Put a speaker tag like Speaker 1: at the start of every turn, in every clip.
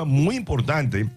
Speaker 1: tema muy importante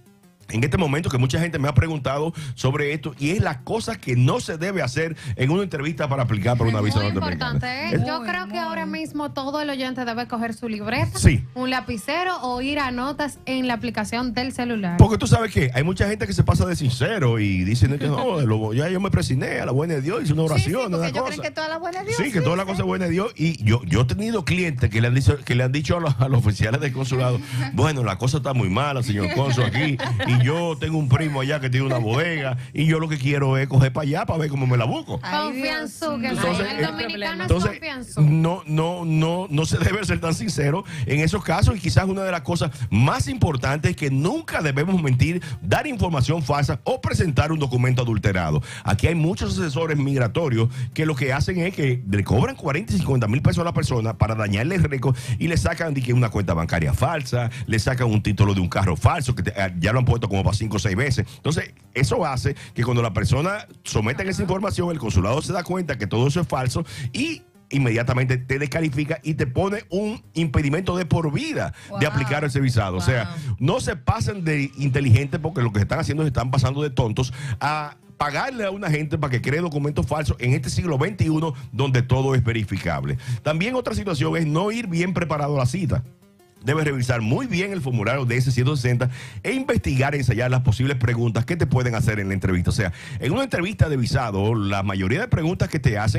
Speaker 1: en este momento, que mucha gente me ha preguntado sobre esto, y es las cosas que no se debe hacer en una entrevista para aplicar para una visa norteamericana.
Speaker 2: Importante, yo creo que ahora mismo todo el oyente debe coger su libreta,
Speaker 1: sí,
Speaker 2: un lapicero o ir a notas en la aplicación del celular.
Speaker 1: Porque tú sabes que hay mucha gente que se pasa de sincero y dicen que no, ya yo me presigné a la buena de Dios, hice una oración, una cosa.
Speaker 3: Creen que toda la buena de Dios.
Speaker 1: Sí, que toda la cosa es buena de Dios. Y yo he tenido clientes que le han dicho a los oficiales del consulado, bueno, la cosa está muy mala, señor cónsul, aquí, y yo tengo un primo allá que tiene una bodega, y yo lo que quiero es coger para allá para ver cómo me la busco.
Speaker 2: Confianzú, que
Speaker 1: entonces,
Speaker 2: el dominicano es
Speaker 1: entonces,
Speaker 2: confianzú.
Speaker 1: No se debe ser tan sincero en esos casos, y quizás una de las cosas más importantes es que nunca debemos mentir, dar información falsa o presentar un documento adulterado. Aquí hay muchos asesores migratorios que lo que hacen es que le cobran 40 y 50 mil pesos a la persona para dañarle el récord, y le sacan una cuenta bancaria falsa, le sacan un título de un carro falso, que ya lo han puesto como para 5 o 6 veces. Entonces, eso hace que cuando la persona somete esa información, el consulado se da cuenta que todo eso es falso y inmediatamente te descalifica y te pone un impedimento de por vida de aplicar ese visado. O sea, no se pasen de inteligentes, porque lo que están haciendo es están pasando de tontos a pagarle a una gente para que cree documentos falsos en este siglo XXI, donde todo es verificable. También otra situación es no ir bien preparado a la cita. Debes revisar muy bien el formulario de S-160 e investigar y ensayar las posibles preguntas que te pueden hacer en la entrevista. O sea, en una entrevista de visado, la mayoría de preguntas que te las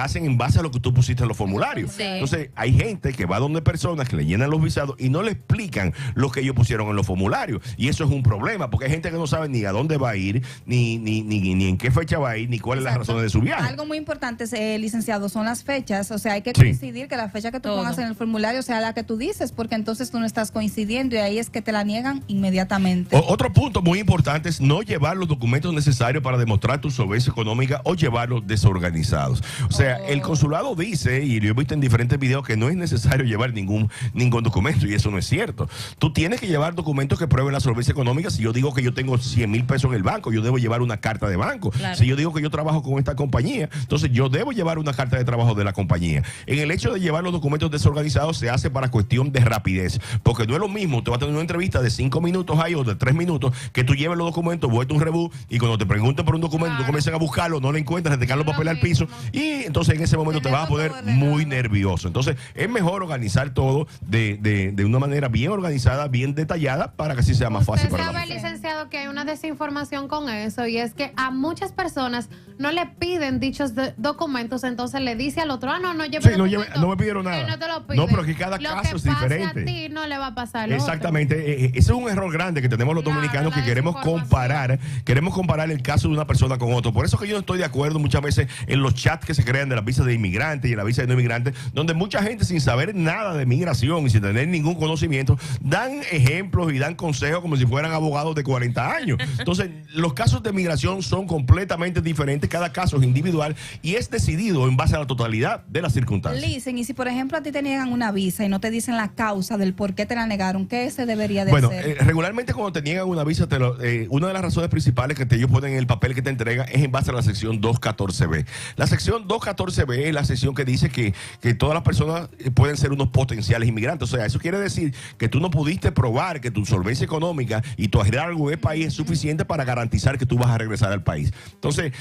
Speaker 1: hacen en base a lo que tú pusiste en los formularios.
Speaker 3: Sí.
Speaker 1: Entonces, hay gente que va donde personas que le llenan los visados y no le explican lo que ellos pusieron en los formularios. Y eso es un problema, porque hay gente que no sabe ni a dónde va a ir, ni en qué fecha va a ir, ni cuál es la razón de su viaje.
Speaker 3: Algo muy importante, licenciado, son las fechas. O sea, hay que coincidir que la fecha que tú pongas en el formulario sea la que tú dices, porque entonces tú no estás coincidiendo y ahí es que te la niegan inmediatamente.
Speaker 1: Otro punto muy importante es no llevar los documentos necesarios para demostrar tu solvencia económica o llevarlos desorganizados. O sea, el consulado dice, y lo he visto en diferentes videos, que no es necesario llevar ningún documento, y eso no es cierto. Tú tienes que llevar documentos que prueben la solvencia económica. Si yo digo que yo tengo 100 mil pesos en el banco, yo debo llevar una carta de banco. Claro. Si yo digo que yo trabajo con esta compañía, entonces yo debo llevar una carta de trabajo de la compañía. En el hecho de llevar los documentos desorganizados se hace para cuestión de rapidez, porque no es lo mismo, te vas a tener una entrevista de 5 minutos ahí o de 3 minutos, que tú lleves los documentos, vuelves un rebú, y cuando te pregunten por un documento, tú comienzas a buscarlo, no lo encuentras, te caen los papeles al piso, y entonces en ese momento te vas a poner muy nervioso. Entonces es mejor organizar todo de una manera bien organizada, bien detallada, para que así sea más fácil para la
Speaker 2: gente. Usted sabe, licenciado, que hay una desinformación con eso, y es que a muchas personas no le piden dichos documentos, entonces le dice al otro, no
Speaker 1: me pidieron nada.
Speaker 2: No te lo piden.
Speaker 1: No, pero que cada caso es diferente.
Speaker 2: A ti no le va a pasar.
Speaker 1: Exactamente. Ese es un error grande que tenemos los dominicanos, que queremos comparar el caso de una persona con otro. Por eso que yo no estoy de acuerdo muchas veces en los chats que se crean de la visa de inmigrantes y la visa de no inmigrantes, donde mucha gente, sin saber nada de migración y sin tener ningún conocimiento, dan ejemplos y dan consejos como si fueran abogados de 40 años. Entonces, los casos de migración son completamente diferentes, cada caso es individual y es decidido en base a la totalidad de las circunstancias.
Speaker 3: Listen, y si por ejemplo a ti te niegan una visa y no te dicen la causa del por qué te la negaron, ¿qué se debería de hacer?
Speaker 1: Regularmente cuando te niegan una visa, una de las razones principales que ellos ponen en el papel que te entregan es en base a la sección 214B. La sección 214B es la sección que dice que todas las personas pueden ser unos potenciales inmigrantes. O sea, eso quiere decir que tú no pudiste probar que tu solvencia económica y tu algo del país es suficiente para garantizar que tú vas a regresar al país. Entonces,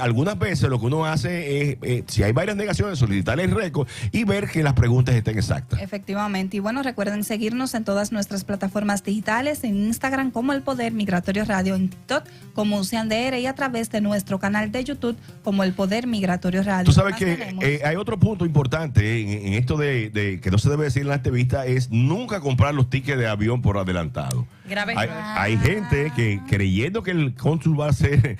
Speaker 1: algunas veces lo que uno hace es, si hay varias negaciones, solicitar el récord y ver que las preguntas estén exactas.
Speaker 3: Efectivamente. Y bueno, recuerden seguirnos en todas nuestras plataformas digitales, en Instagram como El Poder Migratorio Radio, en TikTok como UCANDR y a través de nuestro canal de YouTube como El Poder Migratorio Radio.
Speaker 1: Tú sabes que hay otro punto importante en esto de que no se debe decir en la entrevista, es nunca comprar los tickets de avión por adelantado. Hay gente que creyendo que el cónsul va a ser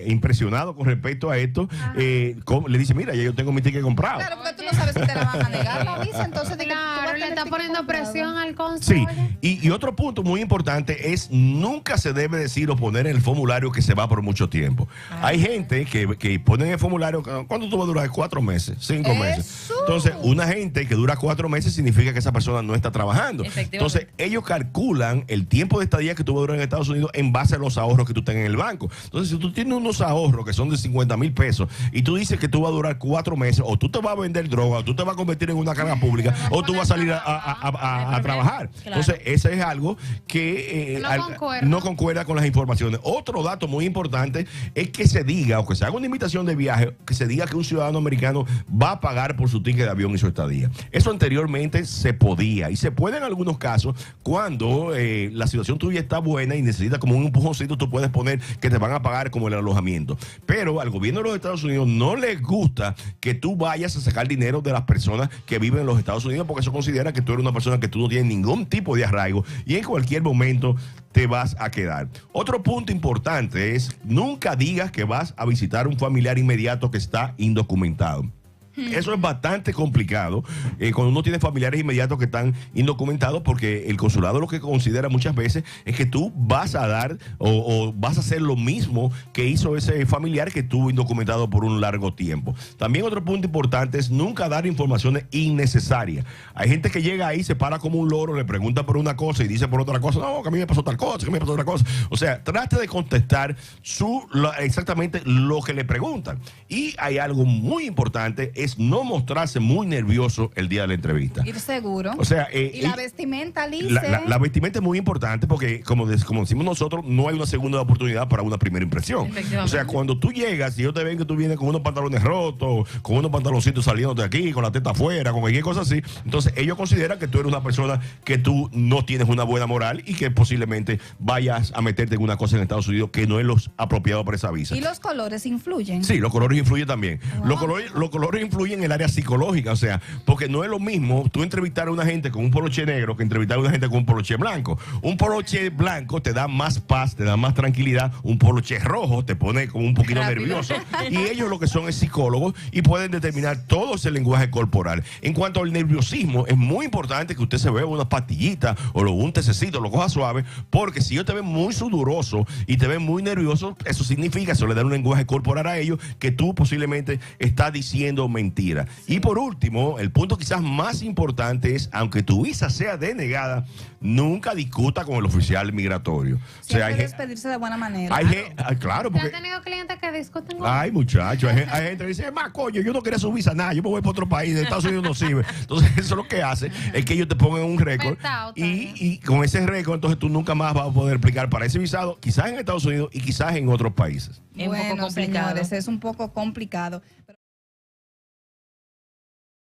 Speaker 1: impresionado con respecto a esto, le dice, mira, ya yo tengo mi ticket comprado.
Speaker 3: Claro, porque tú no sabes si te la van a negar la visa, entonces
Speaker 2: claro, le está poniendo presión al cónsul.
Speaker 1: Sí, y otro punto muy importante es nunca se debe decir o poner en el formulario que se va por mucho tiempo. Hay gente que pone en el formulario, ¿cuánto tú vas a durar? 4 meses, 5 meses. Entonces, una gente que dura 4 meses significa que esa persona no está trabajando. Entonces, ellos calculan el tiempo de estadía que tú vas a durar en Estados Unidos en base a los ahorros que tú tengas en el banco. Entonces, si tú tienes unos ahorros que son de 50,000 pesos y tú dices que tú vas a durar 4 meses, o tú te vas a vender droga, o tú te vas a convertir en una carga pública, o tú vas a salir a trabajar.
Speaker 4: Claro.
Speaker 1: Entonces, ese es algo que no concuerda con las informaciones. Otro dato muy importante es que se diga, o que se haga una invitación de viaje, que se diga que un ciudadano americano va a pagar por su ticket de avión y su estadía. Eso anteriormente se podía, y se puede en algunos casos cuando la situación tuya está buena y necesitas como un empujoncito, tú puedes poner que te van a pagar como el alojamiento. Pero al gobierno de los Estados Unidos no les gusta que tú vayas a sacar dinero de las personas que viven en los Estados Unidos, porque eso considera que tú eres una persona que tú no tienes ningún tipo de arraigo y en cualquier momento te vas a quedar. Otro punto importante es: nunca digas que vas a visitar un familiar inmediato que está indocumentado. Eso es bastante complicado cuando uno tiene familiares inmediatos que están indocumentados, porque el consulado lo que considera muchas veces es que tú vas a dar o vas a hacer lo mismo que hizo ese familiar que estuvo indocumentado por un largo tiempo. También otro punto importante es nunca dar informaciones innecesarias. Hay gente que llega ahí, se para como un loro, le pregunta por una cosa y dice por otra cosa: no, que a mí me pasó tal cosa, que a mí me pasó otra cosa. O sea, trate de contestar exactamente lo que le preguntan. Y hay algo muy importante, es no mostrarse muy nervioso el día de la entrevista.
Speaker 3: Ir seguro.
Speaker 1: O sea,
Speaker 3: y la vestimenta, Lice.
Speaker 1: La vestimenta es muy importante, porque como decimos nosotros, no hay una segunda oportunidad para una primera impresión. O sea, cuando tú llegas y ellos te ven que tú vienes con unos pantalones rotos, con unos pantaloncitos saliendo de aquí, con la teta afuera, con cualquier cosa así, entonces ellos consideran que tú eres una persona que tú no tienes una buena moral y que posiblemente vayas a meterte en una cosa en Estados Unidos que no es lo apropiado para esa visa.
Speaker 3: ¿Y los colores influyen?
Speaker 1: Sí, los colores influyen también.
Speaker 3: Wow.
Speaker 1: Los colores influyen en el área psicológica, o sea, porque no es lo mismo tú entrevistar a una gente con un poloche negro que entrevistar a una gente con un poloche blanco. Un poloche blanco te da más paz, te da más tranquilidad. Un poloche rojo te pone como un poquito nervioso. Y ellos lo que son es psicólogos y pueden determinar todo ese lenguaje corporal. En cuanto al nerviosismo, es muy importante que usted se beba unas pastillitas o un tececito, lo coja suave, porque si ellos te ven muy sudoroso y te ven muy nervioso, eso significa, eso le da un lenguaje corporal a ellos que tú posiblemente estás diciendo mentira. Sí. Y por último, el punto quizás más importante es: aunque tu visa sea denegada, nunca discuta con el oficial migratorio.
Speaker 3: Siempre o sea, despedirse de buena manera.
Speaker 1: Claro, porque
Speaker 2: ¿han tenido clientes que discuten con
Speaker 1: ay, muchachos, hay gente que dice: más coño, yo no quería su visa, nada, yo me voy para otro país, de Estados Unidos no sirve. Entonces eso lo que hace es que ellos te pongan un récord y con ese récord entonces tú nunca más vas a poder aplicar para ese visado, quizás en Estados Unidos y quizás en otros países.
Speaker 3: Bueno, señores, es un poco complicado.